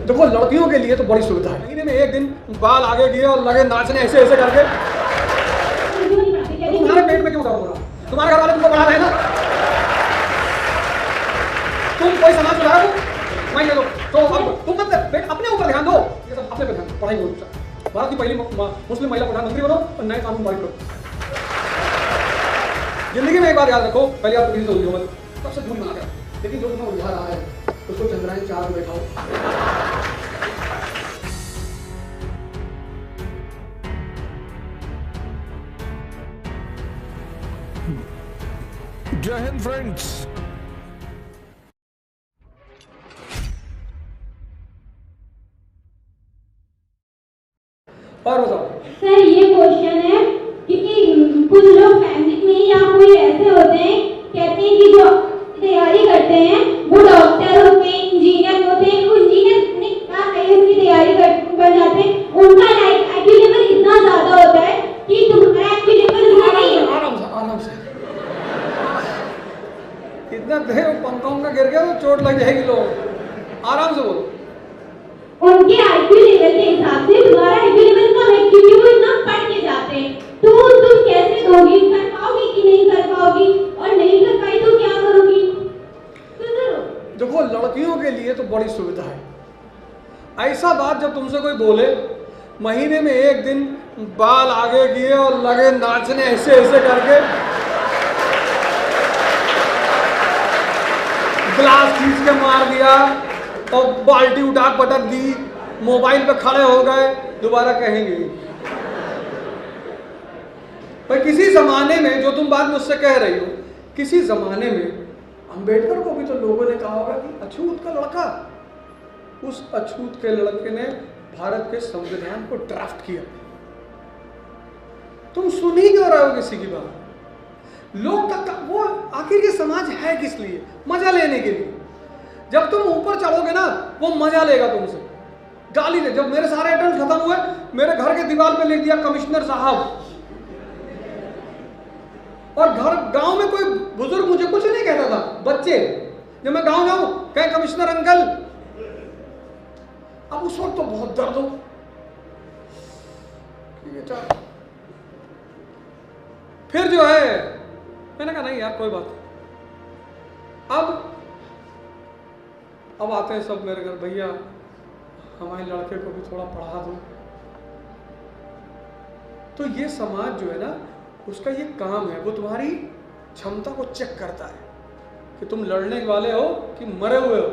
देखो लड़कियों के लिए तो बड़ी सुविधा है, महीने में एक दिन बाल आगे किए और लगे नाचने ऐसे ऐसे करके। तो तुम्हारे पेट में क्यों दर्द हो रहा? तुम्हारे घर वाले तुमको बढ़ा रहे हैं ना? तुम कोई समाज सुधारा हो? मैं ये तो अब तुम मत अपने ऊपर ध्यान दो, ये सब अपने पे ध्यान, पढ़ाई करो। भारत की पहली मुस्लिम महिला प्रधानमंत्री बनो और नए कानून पारित करो। जिंदगी में एक बात याद रखो, पहले आप किसी से उलझो मत, सबसे दूरी बना कर, लेकिन जो तुम्हें उलझा रहा है उसको चंद्रायन 4 में बैठाओ। जय हिंद फ्रेंड्स। और बताओ सर, ये क्वेश्चन है क्योंकि कुछ लोग फैमिली में या कोई ऐसे होते हैं, कहते हैं कि जो तैयारी करते हैं वो डॉक्टर होते हैं, इंजीनियर होते हैं, इंजीनियर ने IAS की तैयारी कर जाते हैं, उनका IQ लेवल इतना ज्यादा होता है कि तुम्हारा IQ लेवल इतना नहीं है। आराम से इतना देर पंखों का गिर गया तो चोट लग जाएगी। लोग आराम से बोलो। उनके IQ लेवल के हिसाब से तुम्हारा IQ लेवल कम है क्योंकि वो इतना पढ़ के जाते हैं। तो तुम कैसे दोगी? कर पाओगी कि नहीं कर पाओगी? और नहीं कर पाई तो क्या करोगी? देखो लड़कियों के लिए तो बड़ी सुविधा है। ऐसा बात जब तुमसे कोई बोले महीने में एक दिन बाल आगे किए और लगे नाचने ऐसे ऐसे करके, ग्लास खींच के मार दिया और बाल्टी उठा पटक दी, मोबाइल पे खड़े हो गए, दोबारा कहेंगे भाई किसी जमाने में जो तुम बात मुझसे कह रही हो, किसी जमाने में अंबेडकर को भी तो लोगों ने कहा होगा कि अछूत का लड़का। उस अछूत के लड़के ने भारत के संविधान को ड्राफ्ट किया। तुम सुन ही क्यों रहे हो किसी की बात? लोग वो आखिर ये समाज है किस लिए? मजा लेने के लिए। जब तुम ऊपर चढ़ोगे ना वो मजा लेगा तुमसे, गाली दे। जब मेरे सारे अटेम्प्ट खत्म हुए, मेरे घर के दीवार पे लिख दिया कमिश्नर साहब, और घर गांव में कोई बुजुर्ग मुझे कुछ नहीं कहता था। बच्चे जब मैं गांव जाऊं कहे कमिश्नर अंकल। अब उस वक्त तो बहुत दर्द हो, फिर जो है मैंने कहा नहीं यार कोई बात। अब आते हैं सब मेरे घर, भैया हमारे लड़के को भी थोड़ा पढ़ा दो। तो ये समाज जो है ना, उसका ये काम है, वो तुम्हारी क्षमता को चेक करता है कि तुम लड़ने वाले हो कि मरे हुए हो।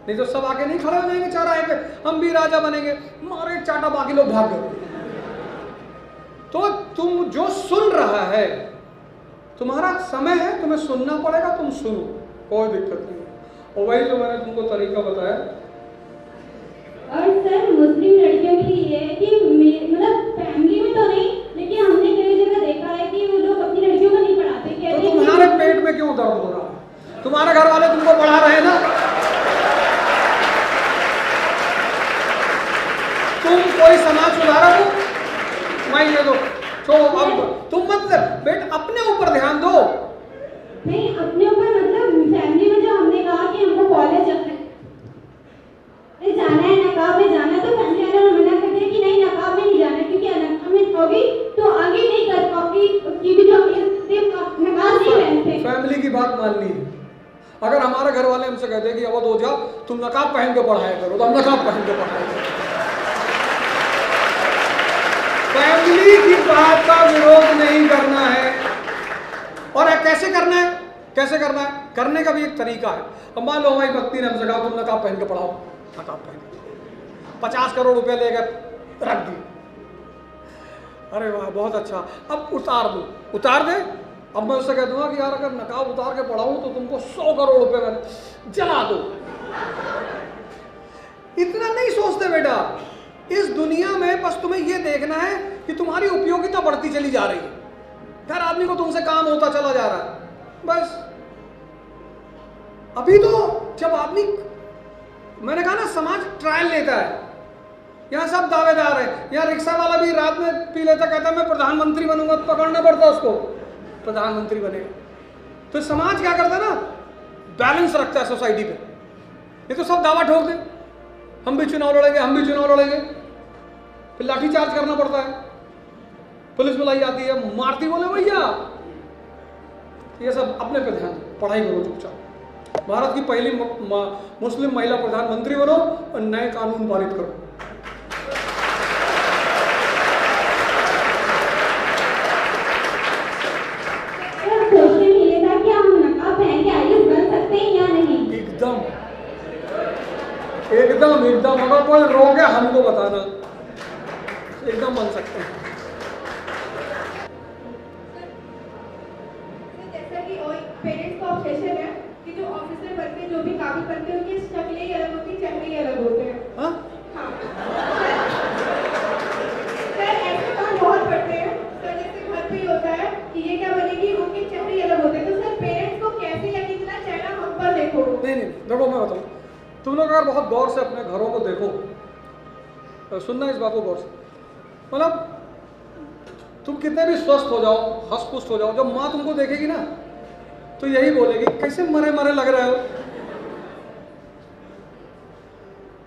नहीं तो सब आके नहीं खड़े हो जाएंगे चौराहे पे, हम भी राजा बनेंगे, मारे चाटा बाकी लोग भाग गए। तो तुम जो सुन रहा है, तुम्हारा समय है, तुम्हें सुनना पड़ेगा, तुम सुनो, कोई दिक्कत नहीं। और वही जो मैंने तुमको तरीका बताया। और सर मुस्लिम लड़कियों के लिए है कि मतलब फैमिली में तो नहीं, लेकिन हमने कई जगह देखा है कि वो लोग अपनी लड़कियों को नहीं पढ़ाते। तो तुम्हारे पेट में क्यों दर्द हो रहा है? तुम्हारे घर वाले तुमको पढ़ा रहे हैं ना? तुम कोई समाज सुधारा हो? मैं ये दो छोड़ो, अब तुम मत बेट अपने ऊपर ध्यान दो। नहीं, अपने ऊपर मतलब फैमिली में जो हमने कहा कि हमको कॉलेज जाना है, नकाब में जाना है, तो फैमिली वालों ने मना कर दिया कि नहीं नकाब में नहीं जाना क्योंकि नकाब में होगी तो आगे नहीं कर पाओगी, क्योंकि जो नकाब नहीं पहनते। फैमिली की बात माननी है। अगर हमारे घर वाले हमसे कहते हैं कि अब हो जाओ, तुम नकाब पहन के पढ़ाया करो, तो हम नकाब पहन के पढ़ाया करो। फैमिली की बात का विरोध नहीं करना है। और कैसे करना है? कैसे करना है? करने का भी एक तरीका है। अब मान लो हमारी भक्ति ने हमसे कहा तुम नकाब पहन के पढ़ाओ, नकाब पहन के 50 करोड़ रुपए लेकर रख दी। अरे वाह बहुत अच्छा, अब उतार दो, उतार दे। अब मैं उससे कह दूंगा कि यार अगर नकाब उतार के पढ़ाऊं तो तुमको 100 करोड़ रुपए में जला दो। इतना नहीं सोचते बेटा। इस दुनिया में बस तुम्हें यह देखना है कि तुम्हारी उपयोगिता बढ़ती चली जा रही है, हर आदमी को तुमसे काम होता चला जा रहा है। बस अभी तो जब आदमी, मैंने कहा ना समाज ट्रायल लेता है, यहाँ सब दावेदार है। यहाँ रिक्शा वाला भी रात में पी लेता, कहता मैं प्रधानमंत्री बनूंगा, पकड़ना पड़ता उसको, प्रधानमंत्री बनेगा। तो समाज क्या करता है ना, बैलेंस रखता है सोसाइटी पे। ये तो सब दावा ठोक दे, हम भी चुनाव लड़ेंगे, हम भी चुनाव लड़ेंगे, फिर लाठीचार्ज करना पड़ता है, पुलिस बुलाई जाती है, मारती, बोले भैया। ये सब अपने पे ध्यान दो, पढ़ाई करो चुपचाप। भारत की पहली मुस्लिम महिला प्रधानमंत्री बनो और नए कानून पारित करो। क्वेश्चन ये था कि हम नकाब पहन के आईएएस बन सकते हैं या नहीं? एकदम एकदम एकदम, अगर कोई रोके हमको बताना, एकदम बन सकते हैं। जैसा कि पेरेंट्स का ऑब्सेशन है कि जो ऑफिसर बनते हैं, जो भी काबिल बनते हैं, उनकी शक्लें ही अलग होती हैं, चेहरे ही अलग होते हैं। हाँ? हाँ। सर ऐसे काम बहुत पड़ते हैं सर, जैसे घर पे ही होता है कि ये क्या बनेगी, उनके चेहरे ही अलग होते हैं। तो सर पेरेंट्स को कैसे यकीन दिलाएं चेहरा हम पर देखो? नहीं, देखो मैं बताऊँ, तुम लोग अगर बहुत गौर से अपने घरों को देखो, सुनना इस बात को गौर से, मतलब तुम कितने भी स्वस्थ हो जाओ, हंस पुष्ट हो जाओ, जब माँ तुमको देखेगी ना तो यही बोलेगी कैसे मरे मरे लग रहे हो।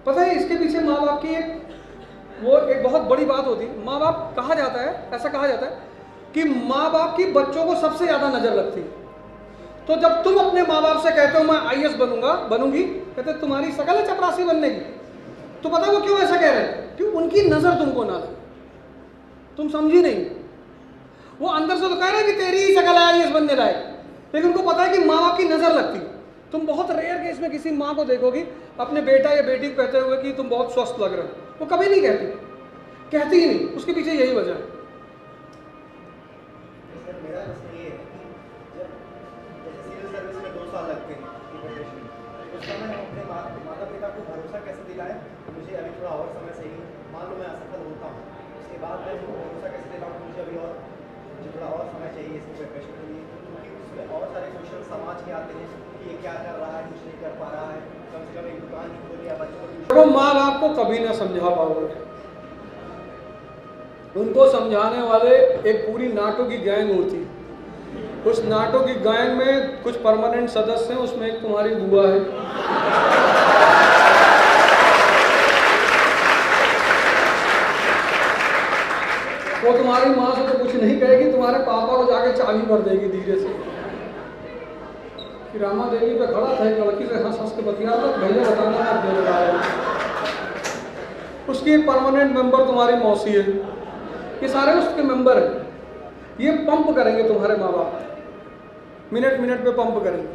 पता है इसके पीछे माँ बाप की एक बहुत बड़ी बात होती है। माँ बाप, कहा जाता है, ऐसा कहा जाता है कि माँ बाप की बच्चों को सबसे ज्यादा नजर लगती है। तो जब तुम अपने माँ बाप से कहते हो मैं आईएएस बनूंगी, कहते तुम्हारी शकल है चपरासी बनने की, तो पता है वो क्यों ऐसा कह रहे हैं? क्यों? उनकी नजर तुमको ना लगे। तुम समझी नहीं, वो अंदर से तो कह रहे हैं कि तेरी ही शकल है आईएएस बनने लायक, लेकिन उनको पता है कि माँ बाप की नजर लगती है। तुम बहुत रेयर केस में किसी माँ को देखोगी अपने बेटा या बेटी को कहते हुए कि तुम बहुत स्वस्थ लग रहे हो, वो कभी नहीं कहती ही नहीं। उसके पीछे यही वजह है। मेरा प्रश्न ये है कि जब जैसे सिविल सर्विस में 2 साल लगते हैं प्रिपरेशन में, उस समय हम अपने माता पिता को भरोसा कैसे दिलाएं कि मुझे अभी थोड़ा और समय चाहिए, मान लो मैं असफल होता हूँ, उसके बाद मैं उनको भरोसा कैसे दिलाऊँ कि मुझे अभी और थोड़ा और समय चाहिए इसकी प्रिपरेशन के लिए, क्योंकि उसमें और सारे क्वेश्चन समाज के आते हैं कि ये क्या कर रहा है, कुछ नहीं कर पा रहा है, कम से कम एक दुकान ही खोली या बच्चों को। देखो माँ बाप को कभी ना समझा पाओगे, उनको समझाने वाले एक पूरी नाटो की गैंग होती है। उस नाटो की गैंग में कुछ परमानेंट सदस्य हैं, उसमें एक तुम्हारी बुआ है। वो तुम्हारी माँ से तो कुछ नहीं कहेगी, तुम्हारे पापा को जाके चाबी भर देगी धीरे से कि रामा देवी पे खड़ा था एक लड़की से हंस हंस के बतिया था, भैया बताना आप दे रहा है। उसकी एक परमानेंट मेंबर तुम्हारी मौसी है। ये सारे उसके मेंबर हैं। ये पंप करेंगे तुम्हारे माँ बाप, मिनट मिनट पे पंप करेंगे।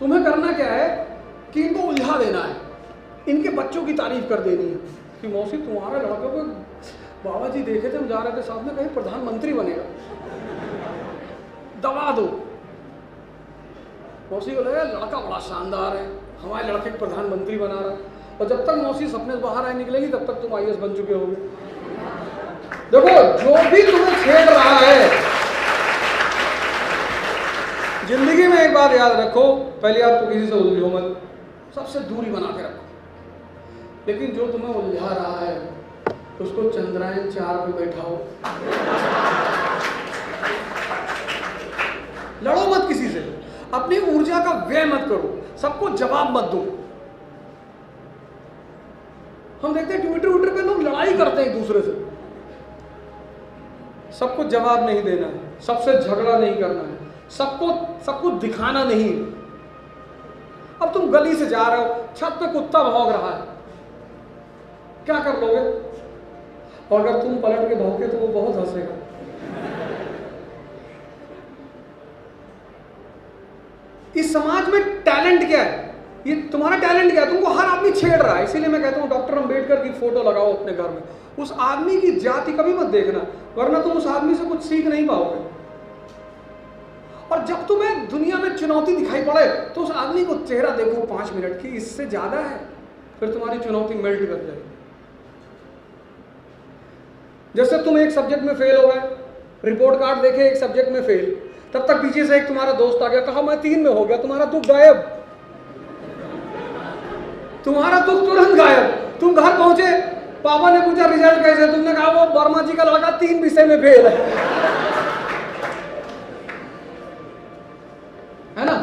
तुम्हें करना क्या है कि इनको उलझा देना है, इनके बच्चों की तारीफ कर देनी है कि मौसी तुम्हारा लड़का को बाबा जी देखे थे, हम जा रहे थे साथ में, कहीं प्रधानमंत्री बनेगा, दबा दो। मौसी को लगा लड़का बड़ा शानदार है, हमारे लड़के को प्रधानमंत्री बना रहा है, और जब तक मौसी सपने से बाहर आए निकलेगी तब तक तुम आईएएस बन चुके होगे। देखो जो भी तुम्हें छेड़ रहा है, जिंदगी में एक बात याद रखो, पहले आप तो किसी से उलझो मत, सबसे दूरी बना के रखो। लेकिन जो तुम्हें उलझा रहा है उसको चंद्रायन 4 पे बैठाओ। लड़ो मत किसी से, अपनी ऊर्जा का व्यय मत करो, सबको जवाब मत दो। हम देखते हैं ट्विटर पे लोग लड़ाई करते हैं एक दूसरे से। सबको जवाब नहीं देना है, सबसे झगड़ा नहीं करना है, सबको दिखाना नहीं। अब तुम गली से जा रहे हो, छत पे कुत्ता भौंक रहा है, क्या कर लोगे? और अगर तुम पलट के भौंके तो वो बहुत हंसेगा। इस समाज में टैलेंट क्या है? ये तुम्हारा टैलेंट क्या है? तुमको हर आदमी छेड़ रहा है। इसीलिए मैं कहता हूं डॉक्टर अंबेडकर की फोटो लगाओ अपने घर में। उस आदमी की जाति कभी मत देखना, वरना तुम उस आदमी से कुछ सीख नहीं पाओगे। और जब तुम्हें दुनिया में चुनौती दिखाई पड़े तो उस आदमी को चेहरा देखो 5 मिनट की, इससे ज्यादा है, फिर तुम्हारी चुनौती मेल्ट कर जाएगी। जैसे तुम एक सब्जेक्ट में फेल हो गए, रिपोर्ट कार्ड देखे एक सब्जेक्ट में फेल, तब तक पीछे से एक तुम्हारा दोस्त आ गया, कहा मैं 3 में हो गया, तुम्हारा दुख गायब, तुम्हारा दुख तुरंत गायब। तुम घर पहुंचे, पापा ने पूछा रिजल्ट कैसे, तुमने कहा वो वर्मा जी का लड़का 3 विषय में फेल है ना?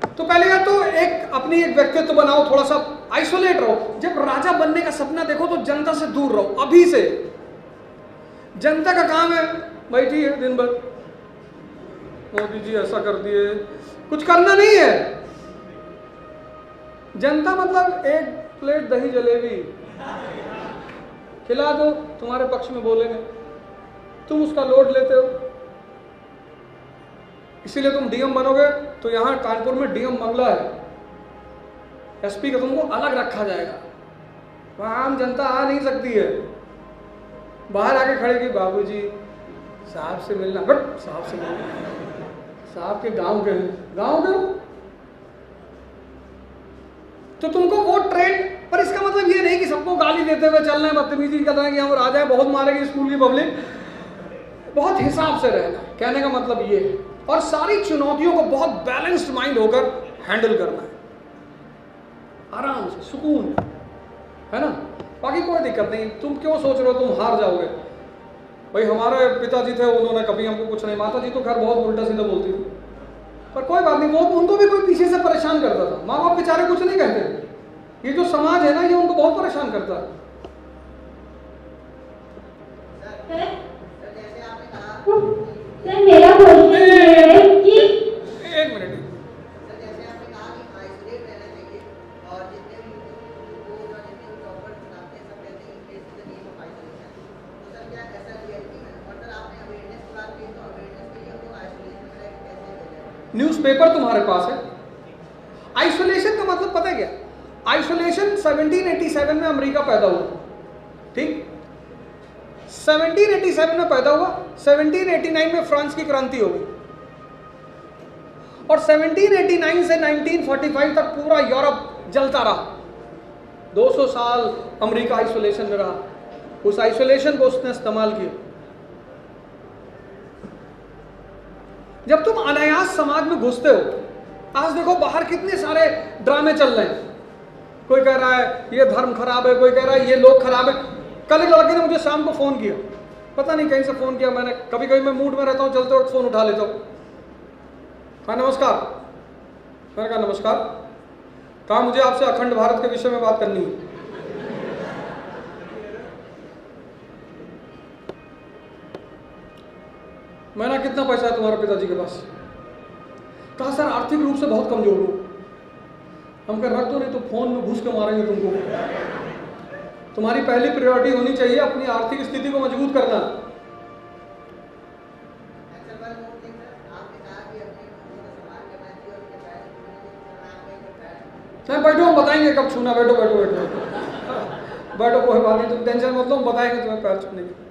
तो पहले यार तो एक अपनी एक व्यक्तित्व बनाओ, थोड़ा सा आइसोलेट रहो। जब राजा बनने का सपना देखो तो जनता से दूर रहो अभी से। जनता का काम है बैठी है दिन भर, मोदी जी ऐसा कर दिए, कुछ करना नहीं है। जनता मतलब एक प्लेट दही जलेबी खिला दो, तुम्हारे पक्ष में बोलेंगे, तुम उसका लोड लेते हो, इसीलिए तुम डीएम बनोगे तो यहां कानपुर में डीएम बंगला है, एसपी का तुमको अलग रखा जाएगा, वहां आम जनता आ नहीं सकती है। बाहर आके खड़े कि बाबूजी साहब से मिलना, बट साहब से मिलना, साहब के गांव के हैं, गांव के हो तो तुमको वो ट्रेंड। पर इसका मतलब ये नहीं कि सबको गाली देते हुए चलना है, बदतमीजी करना है कि हम राजा है, बहुत मारेगी स्कूल की पब्लिक, बहुत हिसाब से रहना है, कहने का मतलब ये है। और सारी चुनौतियों को बहुत बैलेंस्ड माइंड होकर हैंडल करना है, आराम से, सुकून, है ना। बाकी कोई दिक्कत नहीं, तुम क्यों सोच रहे हो तुम हार जाओगे। भाई हमारे पिताजी थे, उन्होंने कभी हमको कुछ नहीं, माता जी तो खैर बहुत उल्टा सीधा बोलती थी, पर कोई बात नहीं, वो उनको भी कोई पीछे से परेशान करता था। माँ बाप बेचारे कुछ नहीं कहते, ये जो समाज है ना ये उनको बहुत परेशान करता है। सर मेरा क्वेश्चन है कि एक मिनट, न्यूज़पेपर तुम्हारे पास है। आइसोलेशन का मतलब पता है क्या? आइसोलेशन 1787 में अमेरिका पैदा हुआ, ठीक, 1787 में पैदा हुआ, 1789 में फ्रांस की क्रांति हो गई, और 1789 से 1945 तक पूरा यूरोप जलता रहा। 200 साल अमेरिका आइसोलेशन में रहा, उस आइसोलेशन को उसने इस्तेमाल किया। जब तुम अनायास समाज में घुसते हो, आज देखो बाहर कितने सारे ड्रामे चल रहे हैं, कोई कह रहा है ये धर्म खराब है, कोई कह रहा है ये लोग खराब है। कल एक लड़के ने मुझे शाम को फोन किया, पता नहीं कहीं से फोन किया, मैंने कभी कभी मैं मूड में रहता हूँ, चलते वक्त फोन उठा लेता हूँ, कहा नमस्कार, मैंने कहा नमस्कार, कहा मुझे आपसे अखंड भारत के विषय में बात करनी है। मैंने कितना पैसा है तुम्हारे पिताजी के पास? कहा सर आर्थिक रूप से बहुत कमजोर हूं। हम कह रख दो, नहीं तो फोन में घुस के मारेंगे तुमको। तुम्हारी पहली प्रायोरिटी होनी चाहिए अपनी आर्थिक स्थिति को मजबूत करना। नहीं बैठो, हम बताएंगे कब छूना, बैठो बैठो बैठो बैठो, कोई बात नहीं, तुम टेंशन मत लो, हम बताएंगे तुम्हें पैर छूने की।